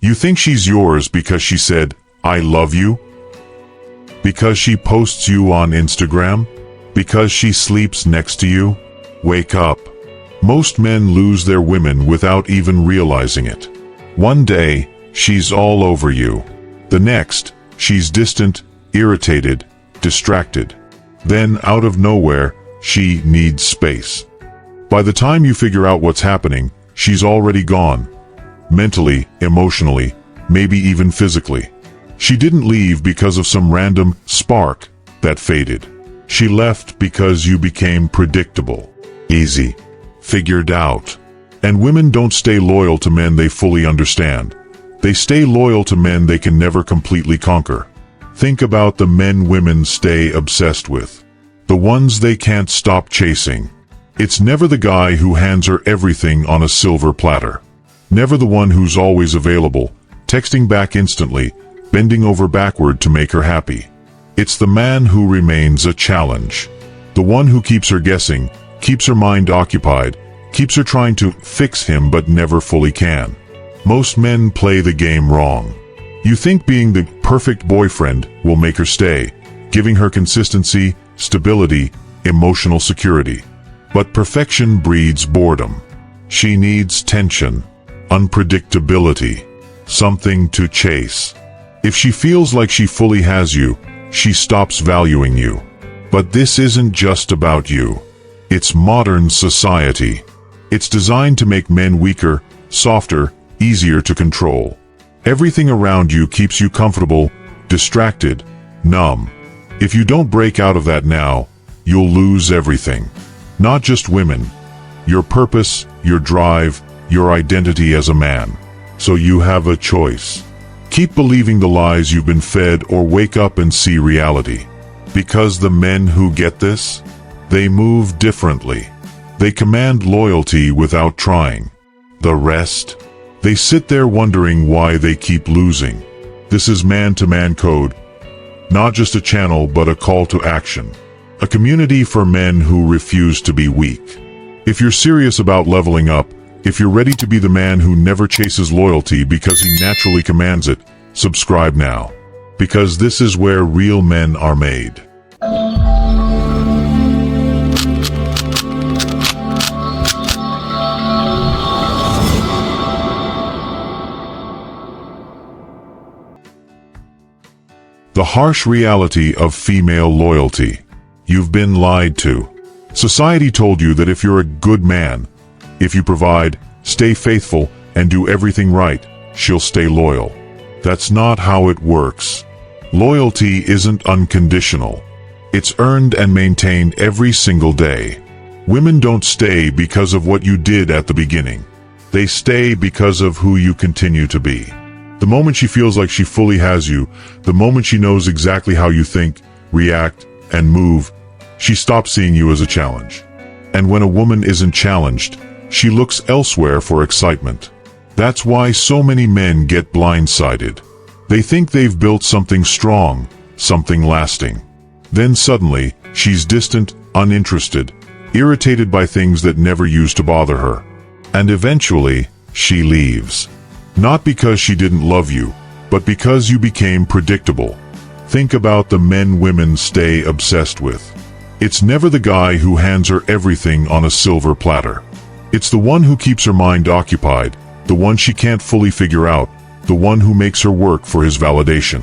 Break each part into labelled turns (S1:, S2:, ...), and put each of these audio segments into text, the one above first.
S1: You think she's yours because she said, "I love you"? Because she posts you on Instagram? Because she sleeps next to you? Wake up. Most men lose their women without even realizing it. One day, she's all over you. The next, she's distant, irritated, distracted. Then, out of nowhere, she needs space. By the time you figure out what's happening, she's already gone. Mentally, emotionally, maybe even physically. She didn't leave because of some random spark that faded. She left because you became predictable, easy, figured out. And women don't stay loyal to men they fully understand. They stay loyal to men they can never completely conquer. Think about the men women stay obsessed with. The ones they can't stop chasing. It's never the guy who hands her everything on a silver platter. Never the one who's always available, texting back instantly, bending over backward to make her happy. It's the man who remains a challenge. The one who keeps her guessing, keeps her mind occupied, keeps her trying to fix him but never fully can. Most men play the game wrong. You think being the perfect boyfriend will make her stay, giving her consistency, stability, emotional security. But perfection breeds boredom. She needs tension, unpredictability, something to chase. If she feels like she fully has you, she stops valuing you. But this isn't just about you. It's modern society. It's designed to make men weaker, softer, easier to control. Everything around you keeps you comfortable, distracted, numb. If you don't break out of that now, you'll lose everything. Not just women. Your purpose, your drive, your identity as a man. So you have a choice. Keep believing the lies you've been fed or wake up and see reality. Because the men who get this, they move differently. They command loyalty without trying. The rest, they sit there wondering why they keep losing. This is Man-to-Man Code. Not just a channel, but a call to action. A community for men who refuse to be weak. If you're serious about leveling up, if you're ready to be the man who never chases loyalty because he naturally commands it, subscribe now. Because this is where real men are made. The harsh reality of female loyalty. You've been lied to. Society told you that if you're a good man, if you provide, stay faithful, and do everything right, she'll stay loyal. That's not how it works. Loyalty isn't unconditional. It's earned and maintained every single day. Women don't stay because of what you did at the beginning. They stay because of who you continue to be. The moment she feels like she fully has you, the moment she knows exactly how you think, react, and move, she stops seeing you as a challenge. And when a woman isn't challenged, she looks elsewhere for excitement. That's why so many men get blindsided. They think they've built something strong, something lasting. Then suddenly, she's distant, uninterested, irritated by things that never used to bother her. And eventually, she leaves. Not because she didn't love you, but because you became predictable. Think about the men women stay obsessed with. It's never the guy who hands her everything on a silver platter. It's the one who keeps her mind occupied, the one she can't fully figure out, the one who makes her work for his validation.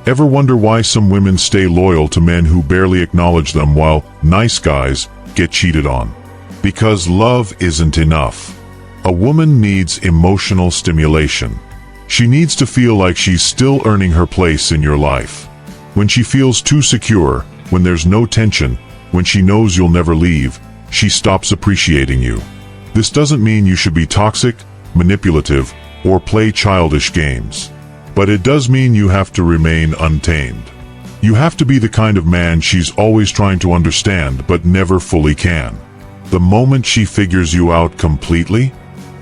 S1: Ever wonder why some women stay loyal to men who barely acknowledge them while nice guys get cheated on? Because love isn't enough. A woman needs emotional stimulation. She needs to feel like she's still earning her place in your life. When she feels too secure, when there's no tension, when she knows you'll never leave, she stops appreciating you. This doesn't mean you should be toxic, manipulative, or play childish games. But it does mean you have to remain untamed. You have to be the kind of man she's always trying to understand but never fully can. The moment she figures you out completely,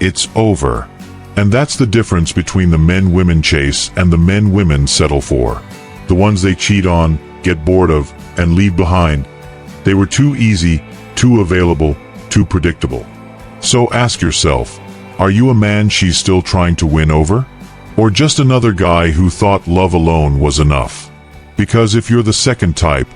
S1: it's over. And that's the difference between the men women chase and the men women settle for. The ones they cheat on, get bored of, and leave behind. They were too easy, too available, too predictable. So ask yourself, are you a man she's still trying to win over? Or just another guy who thought love alone was enough? Because if you're the second type,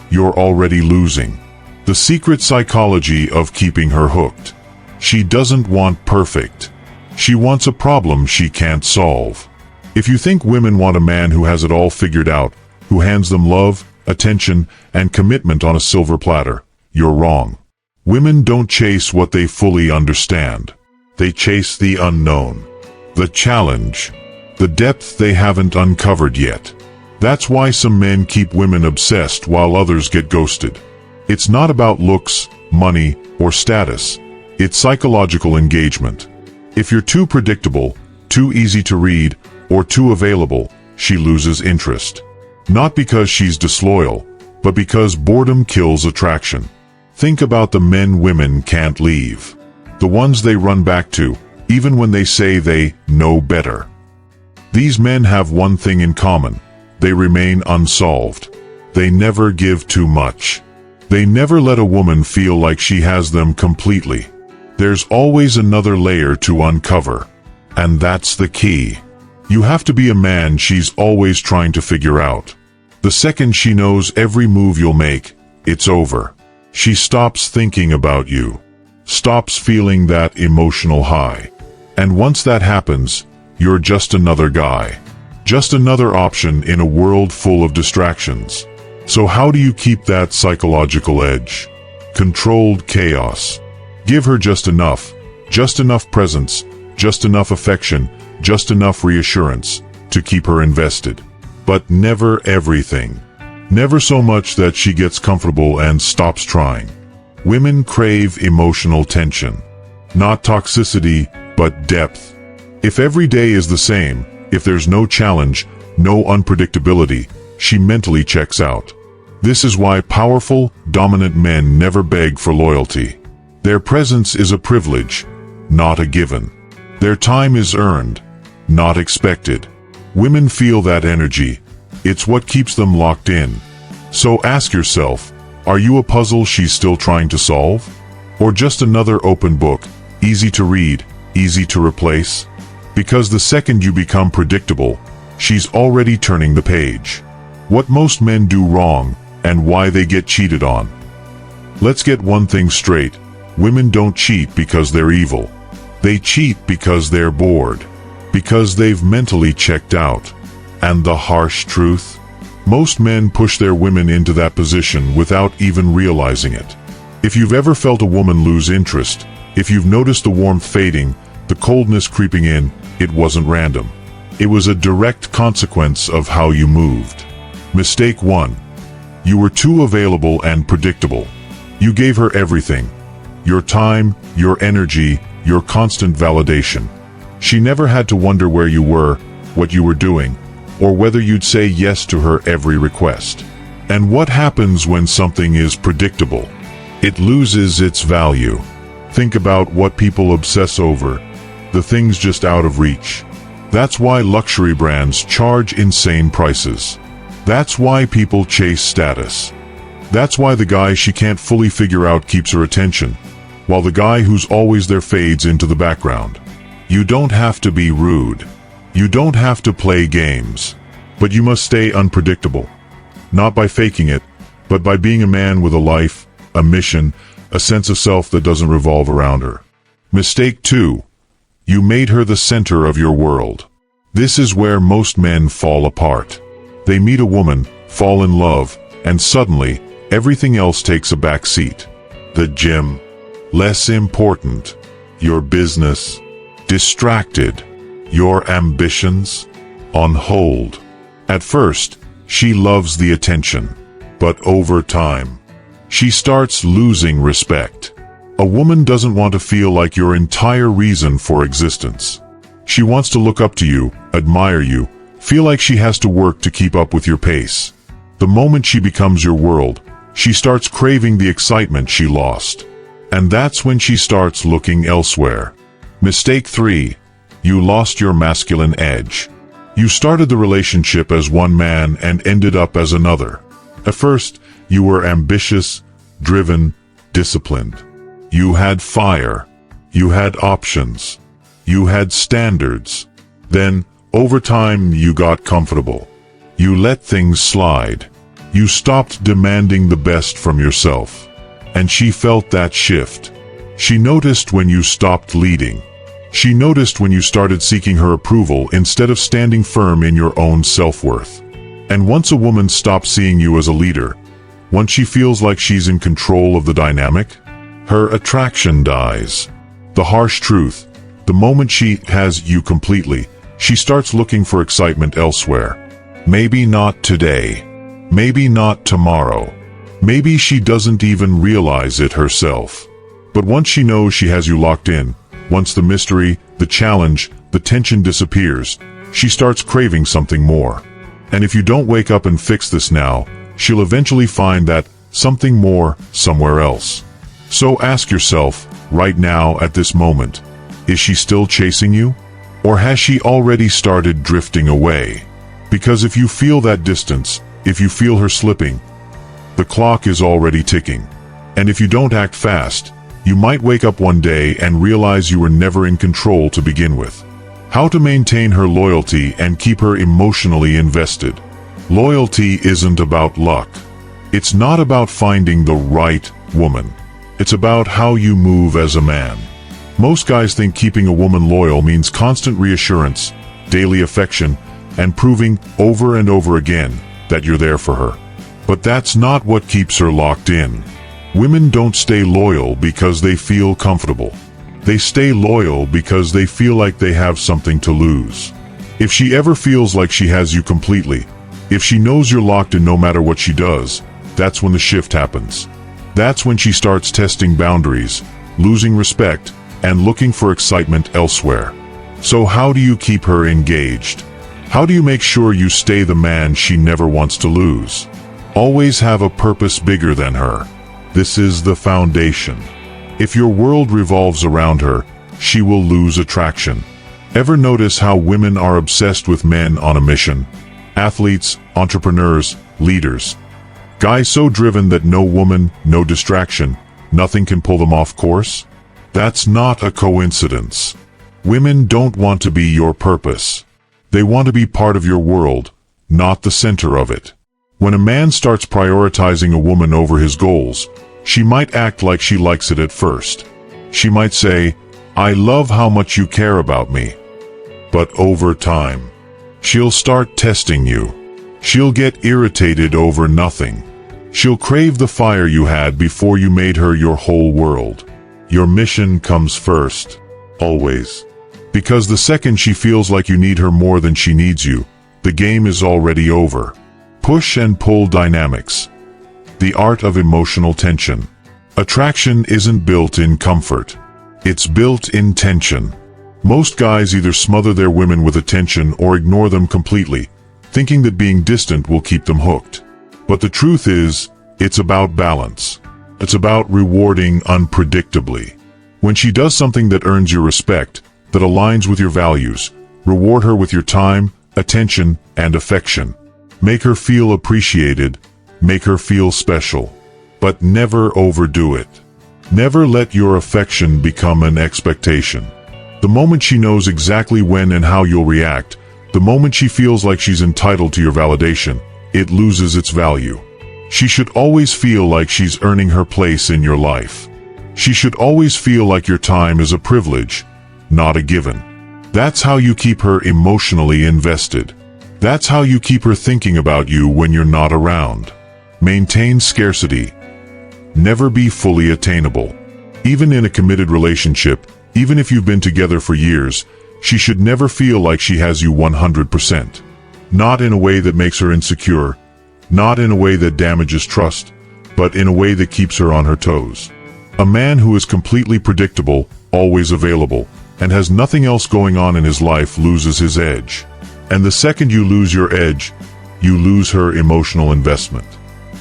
S1: you're already losing. The secret psychology of keeping her hooked. She doesn't want perfect. She wants a problem she can't solve. If you think women want a man who has it all figured out, who hands them love, attention, and commitment on a silver platter, you're wrong. Women don't chase what they fully understand. They chase the unknown, the challenge, the depth they haven't uncovered yet. That's why some men keep women obsessed while others get ghosted. It's not about looks, money, or status. It's psychological engagement. If you're too predictable, too easy to read, or too available, she loses interest. Not because she's disloyal, but because boredom kills attraction. Think about the men women can't leave. The ones they run back to, even when they say they know better. These men have one thing in common. They remain unsolved. They never give too much. They never let a woman feel like she has them completely. There's always another layer to uncover. And that's the key. You have to be a man she's always trying to figure out. The second she knows every move you'll make, it's over. She stops thinking about you. Stops feeling that emotional high. And once that happens, you're just another guy. Just another option in a world full of distractions. So how do you keep that psychological edge? Controlled chaos. Give her just enough presence, just enough affection, just enough reassurance to keep her invested. But never everything. Never so much that she gets comfortable and stops trying. Women crave emotional tension. Not toxicity, but depth. If every day is the same, if there's no challenge, no unpredictability, she mentally checks out. This is why powerful, dominant men never beg for loyalty. Their presence is a privilege, not a given. Their time is earned, not expected. Women feel that energy. It's what keeps them locked in. So ask yourself, are you a puzzle she's still trying to solve? Or just another open book, easy to read, easy to replace? Because the second you become predictable, she's already turning the page. What most men do wrong, and why they get cheated on. Let's get one thing straight. Women don't cheat because they're evil. They cheat because they're bored. Because they've mentally checked out. And the harsh truth? Most men push their women into that position without even realizing it. If you've ever felt a woman lose interest, if you've noticed the warmth fading, the coldness creeping in, it wasn't random. It was a direct consequence of how you moved. Mistake 1. You were too available and predictable. You gave her everything. Your time, your energy, your constant validation. She never had to wonder where you were, what you were doing, or whether you'd say yes to her every request. And what happens when something is predictable? It loses its value. Think about what people obsess over, the things just out of reach. That's why luxury brands charge insane prices. That's why people chase status. That's why the guy she can't fully figure out keeps her attention, while the guy who's always there fades into the background. You don't have to be rude. You don't have to play games. But you must stay unpredictable. Not by faking it, but by being a man with a life, a mission, a sense of self that doesn't revolve around her. Mistake 2. You made her the center of your world. This is where most men fall apart. They meet a woman, fall in love, and suddenly, everything else takes a back seat. The gym. Less important. Your business. Distracted. Your ambitions. On hold. At first, she loves the attention. But over time, she starts losing respect. A woman doesn't want to feel like your entire reason for existence. She wants to look up to you, admire you, feel like she has to work to keep up with your pace. The moment she becomes your world, she starts craving the excitement she lost. And that's when she starts looking elsewhere. Mistake 3. You lost your masculine edge. You started the relationship as one man and ended up as another. At first, you were ambitious, driven, disciplined. You had fire. You had options. You had standards. Then, Over time, you got comfortable. You let things slide. You stopped demanding the best from yourself. And she felt that shift. She noticed when you stopped leading. She noticed when you started seeking her approval instead of standing firm in your own self-worth. And once a woman stops seeing you as a leader, once she feels like she's in control of the dynamic, her attraction dies. The harsh truth, the moment she has you completely, she starts looking for excitement elsewhere. Maybe not today. Maybe not tomorrow. Maybe she doesn't even realize it herself. But once she knows she has you locked in, once the mystery, the challenge, the tension disappears, she starts craving something more. And if you don't wake up and fix this now, she'll eventually find that something more somewhere else. So ask yourself, right now at this moment, is she still chasing you? Or has she already started drifting away? Because if you feel that distance, if you feel her slipping, the clock is already ticking. And if you don't act fast, you might wake up one day and realize you were never in control to begin with. How to maintain her loyalty and keep her emotionally invested. Loyalty isn't about luck. It's not about finding the right woman. It's about how you move as a man. Most guys think keeping a woman loyal means constant reassurance, daily affection, and proving over and over again that you're there for her. But that's not what keeps her locked in. Women don't stay loyal because they feel comfortable. They stay loyal because they feel like they have something to lose. If she ever feels like she has you completely, if she knows you're locked in no matter what she does, that's when the shift happens. That's when she starts testing boundaries, losing respect, and looking for excitement elsewhere. So how do you keep her engaged? How do you make sure you stay the man she never wants to lose? Always have a purpose bigger than her. This is the foundation. If your world revolves around her, she will lose attraction. Ever notice how women are obsessed with men on a mission? Athletes, entrepreneurs, leaders. Guys so driven that no woman, no distraction, nothing can pull them off course? That's not a coincidence. Women don't want to be your purpose. They want to be part of your world, not the center of it. When a man starts prioritizing a woman over his goals, she might act like she likes it at first. She might say, "I love how much you care about me." But over time, she'll start testing you. She'll get irritated over nothing. She'll crave the fire you had before you made her your whole world. Your mission comes first. Always. Because the second she feels like you need her more than she needs you, the game is already over. Push and pull dynamics. The art of emotional tension. Attraction isn't built in comfort. It's built in tension. Most guys either smother their women with attention or ignore them completely, thinking that being distant will keep them hooked. But the truth is, it's about balance. It's about rewarding unpredictably. When she does something that earns your respect, that aligns with your values, reward her with your time, attention, and affection. Make her feel appreciated, make her feel special. But never overdo it. Never let your affection become an expectation. The moment she knows exactly when and how you'll react, the moment she feels like she's entitled to your validation, it loses its value. She should always feel like she's earning her place in your life. She should always feel like your time is a privilege, not a given. That's how you keep her emotionally invested. That's how you keep her thinking about you when you're not around. Maintain scarcity. Never be fully attainable. Even in a committed relationship, even if you've been together for years, she should never feel like she has you 100%. Not in a way that makes her insecure, not in a way that damages trust, but in a way that keeps her on her toes. A man who is completely predictable, always available, and has nothing else going on in his life loses his edge. And the second you lose your edge, you lose her emotional investment.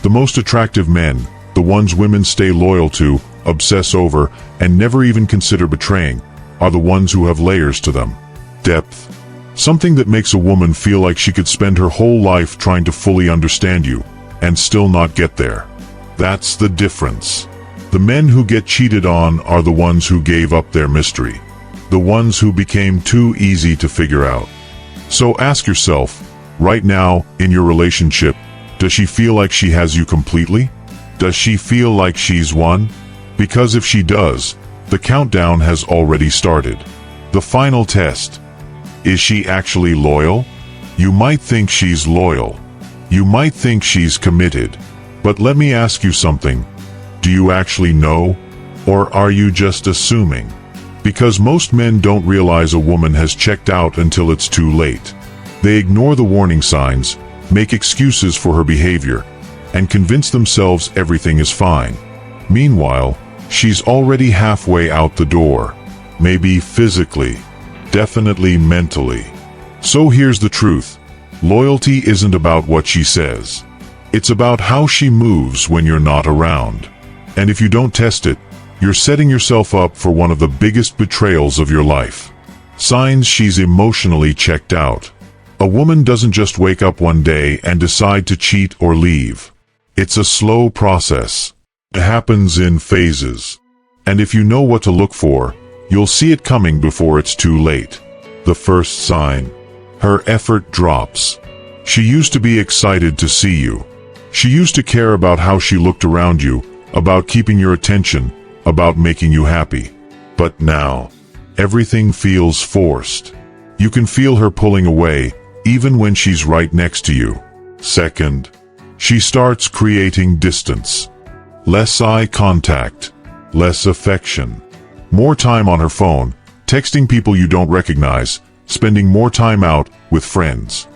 S1: The most attractive men, the ones women stay loyal to, obsess over, and never even consider betraying, are the ones who have layers to them. Depth. Something that makes a woman feel like she could spend her whole life trying to fully understand you, and still not get there. That's the difference. The men who get cheated on are the ones who gave up their mystery. The ones who became too easy to figure out. So ask yourself, right now, in your relationship, does she feel like she has you completely? Does she feel like she's won? Because if she does, the countdown has already started. The final test. Is she actually loyal? You might think she's loyal. You might think she's committed. But let me ask you something. Do you actually know? Or are you just assuming? Because most men don't realize a woman has checked out until it's too late. They ignore the warning signs, make excuses for her behavior, and convince themselves everything is fine. Meanwhile, she's already halfway out the door. Maybe physically, definitely mentally. So here's the truth. Loyalty isn't about what she says. It's about how she moves when you're not around. And if you don't test it, you're setting yourself up for one of the biggest betrayals of your life. Signs she's emotionally checked out. A woman doesn't just wake up one day and decide to cheat or leave. It's a slow process. It happens in phases. And if you know what to look for, you'll see it coming before it's too late. The first sign. Her effort drops. She used to be excited to see you. She used to care about how she looked around you, about keeping your attention, about making you happy. But now, everything feels forced. You can feel her pulling away, even when she's right next to you. Second, she starts creating distance. Less eye contact, less affection. More time on her phone, texting people you don't recognize, spending more time out with friends.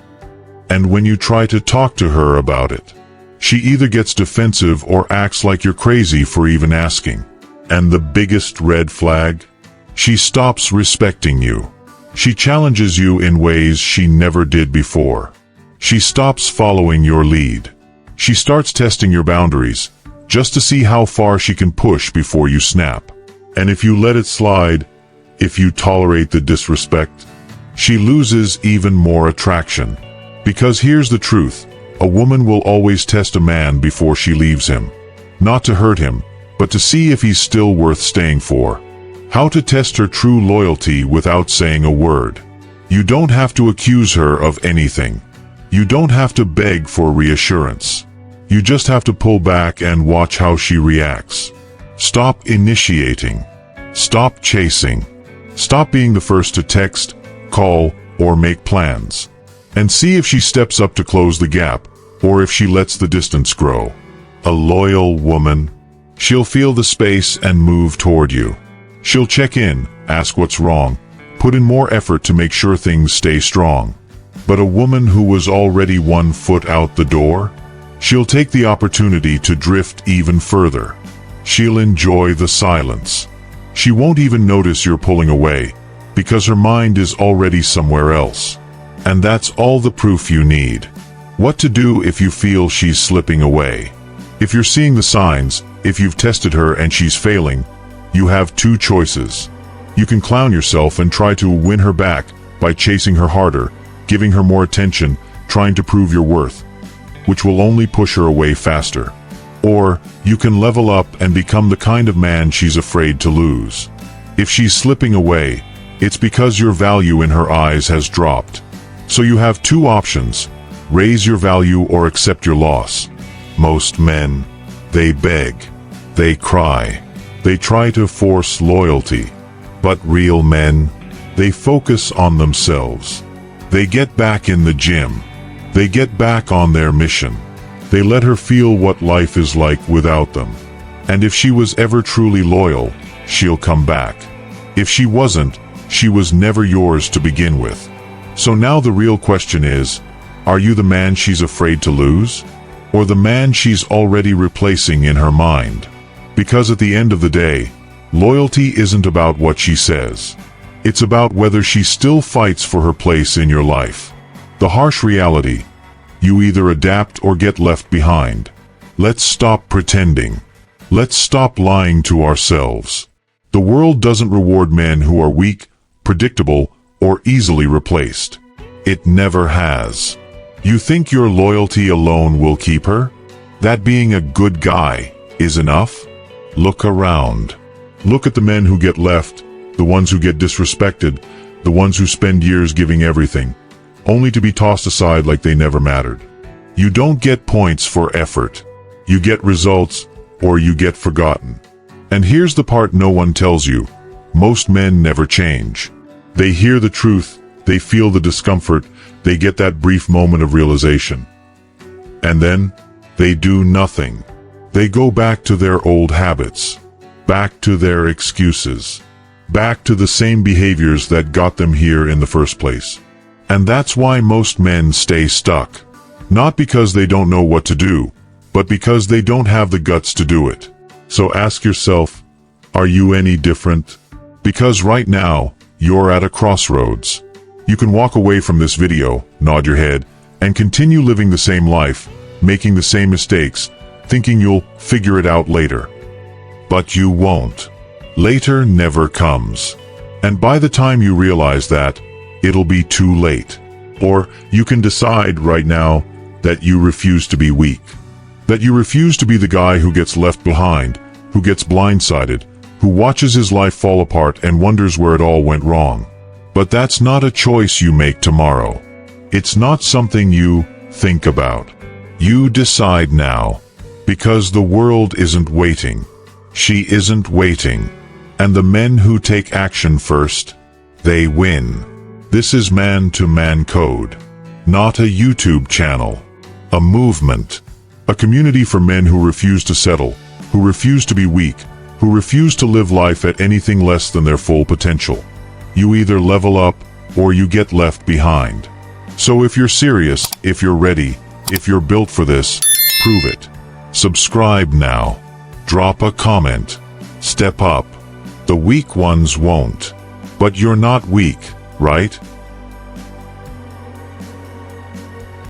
S1: And when you try to talk to her about it, she either gets defensive or acts like you're crazy for even asking. And the biggest red flag? She stops respecting you. She challenges you in ways she never did before. She stops following your lead. She starts testing your boundaries, just to see how far she can push before you snap. And if you let it slide, if you tolerate the disrespect, she loses even more attraction. Because here's the truth. A woman will always test a man before she leaves him. Not to hurt him, but to see if he's still worth staying for. How to test her true loyalty without saying a word. You don't have to accuse her of anything. You don't have to beg for reassurance. You just have to pull back and watch how she reacts. Stop initiating. Stop chasing. Stop being the first to text, call, or make plans. And see if she steps up to close the gap, or if she lets the distance grow. A loyal woman. She'll feel the space and move toward you. She'll check in, ask what's wrong, put in more effort to make sure things stay strong. But a woman who was already 1 foot out the door? She'll take the opportunity to drift even further. She'll enjoy the silence. She won't even notice you're pulling away, because her mind is already somewhere else. And that's all the proof you need. What to do if you feel she's slipping away. If you're seeing the signs, if you've tested her and she's failing, you have two choices. You can clown yourself and try to win her back by chasing her harder, giving her more attention, trying to prove your worth, which will only push her away faster. Or you can level up and become the kind of man she's afraid to lose. If she's slipping away, it's because your value in her eyes has dropped. So you have two options: raise your value or accept your loss. Most men, they beg, they cry, they try to force loyalty. But real men, they focus on themselves. They get back in the gym. They get back on their mission. They let her feel what life is like without them. And if she was ever truly loyal, she'll come back. If she wasn't, she was never yours to begin with. So now the real question is, are you the man she's afraid to lose? Or the man she's already replacing in her mind? Because at the end of the day, loyalty isn't about what she says. It's about whether she still fights for her place in your life. The harsh reality: you either adapt or get left behind. Let's stop pretending. Let's stop lying to ourselves. The world doesn't reward men who are weak, predictable, or easily replaced. It never has. You think your loyalty alone will keep her? That being a good guy is enough? Look around. Look at the men who get left, the ones who get disrespected, the ones who spend years giving everything, only to be tossed aside like they never mattered. You don't get points for effort. You get results, or you get forgotten. And here's the part no one tells you. Most men never change. They hear the truth, they feel the discomfort, they get that brief moment of realization. And then, they do nothing. They go back to their old habits. Back to their excuses. Back to the same behaviors that got them here in the first place. And that's why most men stay stuck. Not because they don't know what to do, but because they don't have the guts to do it. So ask yourself, are you any different? Because right now, you're at a crossroads. You can walk away from this video, nod your head, and continue living the same life, making the same mistakes, thinking you'll figure it out later. But you won't. Later never comes. And by the time you realize that, it'll be too late. Or you can decide right now that you refuse to be weak. That you refuse to be the guy who gets left behind, who gets blindsided, who watches his life fall apart and wonders where it all went wrong. But that's not a choice you make tomorrow. It's not something you think about. You decide now. Because the world isn't waiting. She isn't waiting. And the men who take action first, they win. This is Man to Man Code. Not a YouTube channel. A movement. A community for men who refuse to settle, who refuse to be weak, who refuse to live life at anything less than their full potential. You either level up, or you get left behind. So if you're serious, if you're ready, if you're built for this, prove it. Subscribe now. Drop a comment. Step up. The weak ones won't. But you're not weak, right?